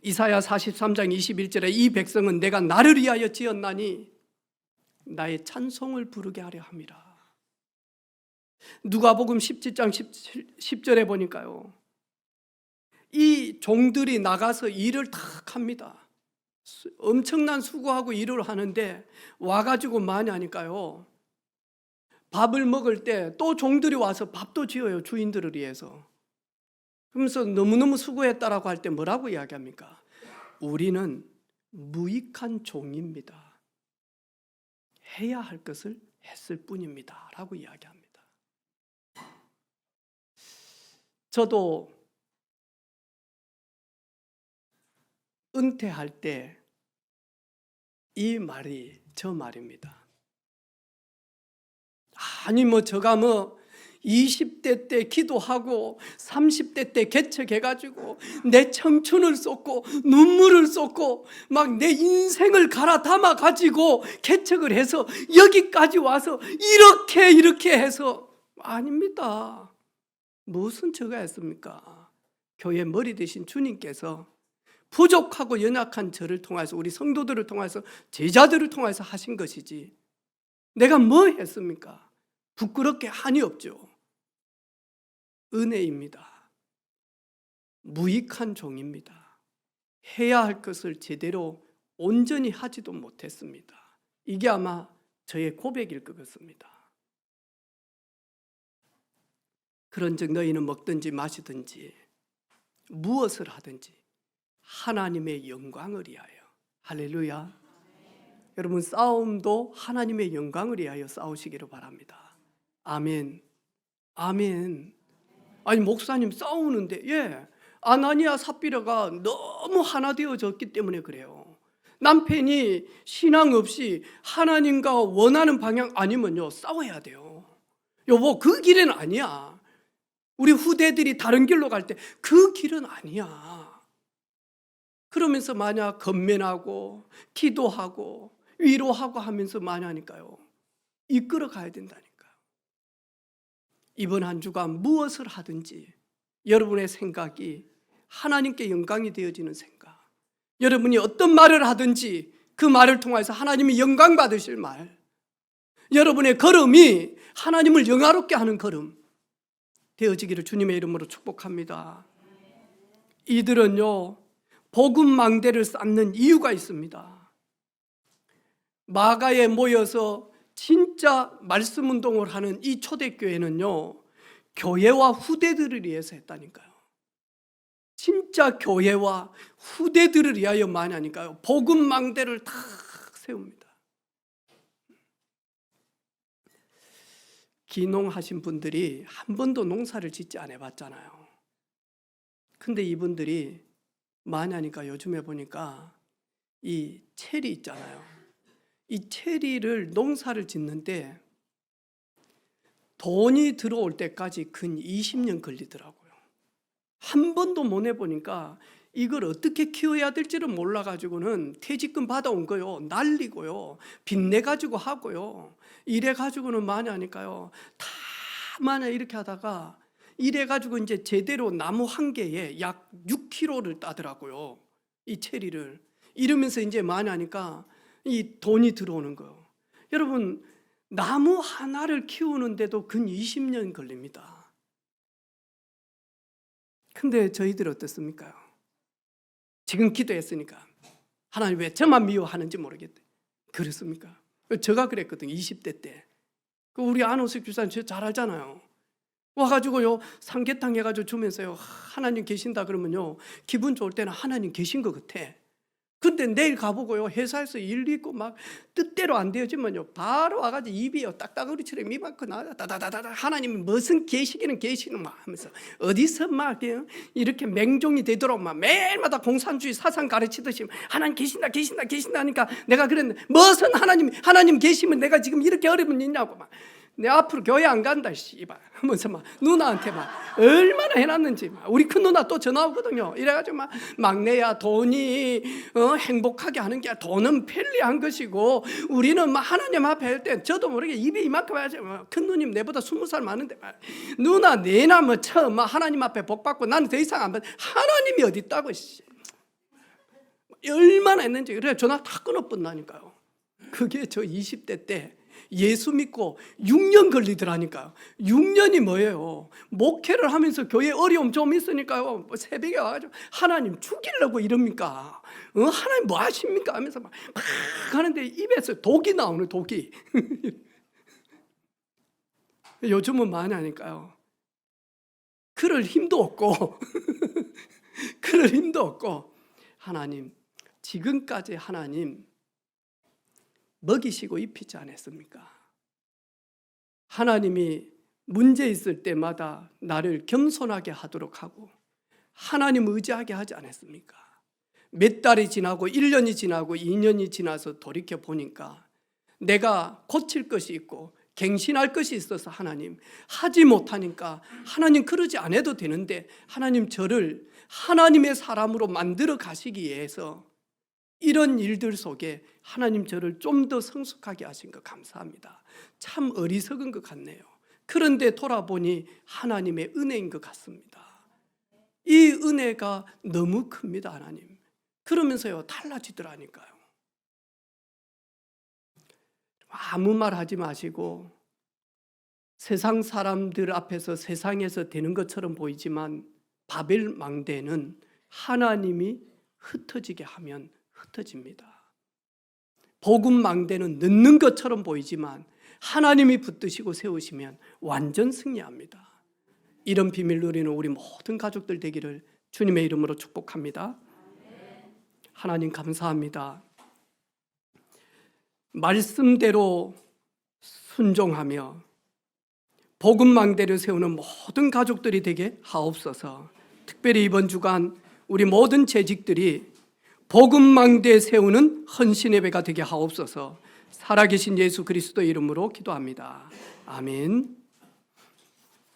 이사야 43장 21절에 이 백성은 내가 나를 위하여 지었나니 나의 찬송을 부르게 하려 함이라. 누가복음 17장 10절에 보니까요 이 종들이 나가서 일을 탁 합니다. 엄청난 수고하고 일을 하는데 와가지고 많이 하니까요 밥을 먹을 때 또 종들이 와서 밥도 지어요. 주인들을 위해서. 그러면서 너무너무 수고했다라고 할 때 뭐라고 이야기합니까? 우리는 무익한 종입니다. 해야 할 것을 했을 뿐입니다 라고 이야기합니다. 저도 은퇴할 때 이 말이 저 말입니다. 아니 제가 20대 때 기도하고 30대 때 개척해가지고 내 청춘을 쏟고 눈물을 쏟고 막 내 인생을 갈아담아가지고 개척을 해서 여기까지 와서 이렇게 해서 아닙니다. 무슨 저가 했습니까? 교회 머리 되신 주님께서 부족하고 연약한 저를 통해서 우리 성도들을 통해서 제자들을 통해서 하신 것이지 내가 뭐 했습니까? 부끄럽게 한이 없죠. 은혜입니다. 무익한 종입니다. 해야 할 것을 제대로 온전히 하지도 못했습니다. 이게 아마 저의 고백일 것 같습니다. 그런즉 너희는 먹든지 마시든지 무엇을 하든지 하나님의 영광을 위하여. 할렐루야. 여러분 싸움도 하나님의 영광을 위하여 싸우시기를 바랍니다. 아멘. 아멘. 아니 목사님 싸우는데 아나니아 삽비라가 너무 하나 되어졌기 때문에 그래요. 남편이 신앙 없이 하나님과 원하는 방향 아니면요 싸워야 돼요. 여보 그 길은 아니야. 우리 후대들이 다른 길로 갈 때 그 길은 아니야. 그러면서 만약 건면하고 기도하고 위로하고 하면서 많이 하니까요 이끌어 가야 된다니까요. 이번 한 주간 무엇을 하든지 여러분의 생각이 하나님께 영광이 되어지는 생각, 여러분이 어떤 말을 하든지 그 말을 통해서 하나님이 영광 받으실 말, 여러분의 걸음이 하나님을 영화롭게 하는 걸음 되어지기를 주님의 이름으로 축복합니다. 이들은요 복음 망대를 쌓는 이유가 있습니다. 마가에 모여서 진짜 말씀 운동을 하는 이 초대교회는요 교회와 후대들을 위해서 했다니까요. 진짜 교회와 후대들을 위하여 많이 하니까요 복음 망대를 다 세웁니다. 기농하신 분들이 한 번도 농사를 짓지 않아 봤잖아요. 근데 이분들이 많이 하니까 요즘에 보니까 이 체리 있잖아요. 이 체리를 농사를 짓는데 돈이 들어올 때까지 근 20년 걸리더라고요. 한 번도 못 해보니까 이걸 어떻게 키워야 될지를 몰라가지고는 퇴직금 받아온 거요 날리고요 빚내가지고 하고요 이래가지고는 많이 하니까요 다 많이 이렇게 하다가 이래가지고 이제 제대로 나무 한 개에 약 6kg를 따더라고요 이 체리를. 이러면서 이제 많이 하니까 이 돈이 들어오는 거예요. 여러분 나무 하나를 키우는데도 근 20년 걸립니다. 근데 저희들 어떻습니까? 지금 기도했으니까 하나님 왜 저만 미워하는지 모르겠대. 그랬습니까? 제가 그랬거든요. 20대 때. 우리 안호석 교사님 저 잘 알잖아요. 와가지고요 삼계탕 해가지고 주면서요 하나님 계신다 그러면요 기분 좋을 때는 하나님 계신 것 같아. 근데 내일 가보고요 회사에서 일 있고 막 뜻대로 안 되어지면요 바로 와가지고 입이요 딱따구리처럼 이만큼 나와 다다다다 하나님이 무슨 계시기는 계시는 막 하면서 어디서 막 이렇게 맹종이 되도록 막 매일마다 공산주의 사상 가르치듯이 하나님 계신다 하니까 내가 그랬는데 무슨 하나님 계시면 내가 지금 이렇게 어려움이 있냐고 막 내 앞으로 교회 안 간다 씨발 하면서 막 누나한테 막 얼마나 해놨는지 막 우리 큰 누나 또 전화 오거든요. 이래가지고 막 막내야 돈이 행복하게 하는 게 돈은 편리한 것이고 우리는 막 하나님 앞에 할 때 저도 모르게 입이 이만큼 해야지 큰 누님 내보다 20살 많은데 막 누나 내나 뭐 처음 막 하나님 앞에 복 받고 나는 더 이상 안 받. 하나님이 어디 있다고 씨. 얼마나 했는지 그래 전화 다 끊어버린다니까요. 그게 저 20대 때 예수 믿고 6년 걸리더라니까요. 6년이 뭐예요? 목회를 하면서 교회 어려움 좀 있으니까요 새벽에 와가지고 하나님 죽이려고 이럽니까? 하나님 뭐 하십니까? 하면서 막 하는데 입에서 독이 나오는 독이 요즘은 많이 하니까요 그럴 힘도 없고 그럴 힘도 없고 하나님 지금까지 하나님 먹이시고 입히지 않았습니까? 하나님이 문제 있을 때마다 나를 겸손하게 하도록 하고 하나님 의지하게 하지 않았습니까? 몇 달이 지나고 1년이 지나고 2년이 지나서 돌이켜 보니까 내가 고칠 것이 있고 갱신할 것이 있어서 하나님 하지 못하니까 하나님 그러지 않아도 되는데 하나님 저를 하나님의 사람으로 만들어 가시기 위해서 이런 일들 속에 하나님 저를 좀 더 성숙하게 하신 거 감사합니다. 참 어리석은 것 같네요. 그런데 돌아보니 하나님의 은혜인 것 같습니다. 이 은혜가 너무 큽니다. 하나님 그러면서요 달라지더라니까요. 아무 말 하지 마시고 세상 사람들 앞에서 세상에서 되는 것처럼 보이지만 바벨 망대는 하나님이 흩어지게 하면 흩어집니다. 복음 망대는 늦는 것처럼 보이지만 하나님이 붙드시고 세우시면 완전 승리합니다. 이런 비밀 누리는 우리 모든 가족들 되기를 주님의 이름으로 축복합니다. 하나님 감사합니다. 말씀대로 순종하며 복음 망대를 세우는 모든 가족들이 되게 하옵소서. 특별히 이번 주간 우리 모든 재직들이 복음 망대 세우는 헌신 예배가 되게 하옵소서. 살아계신 예수 그리스도 이름으로 기도합니다. 아멘.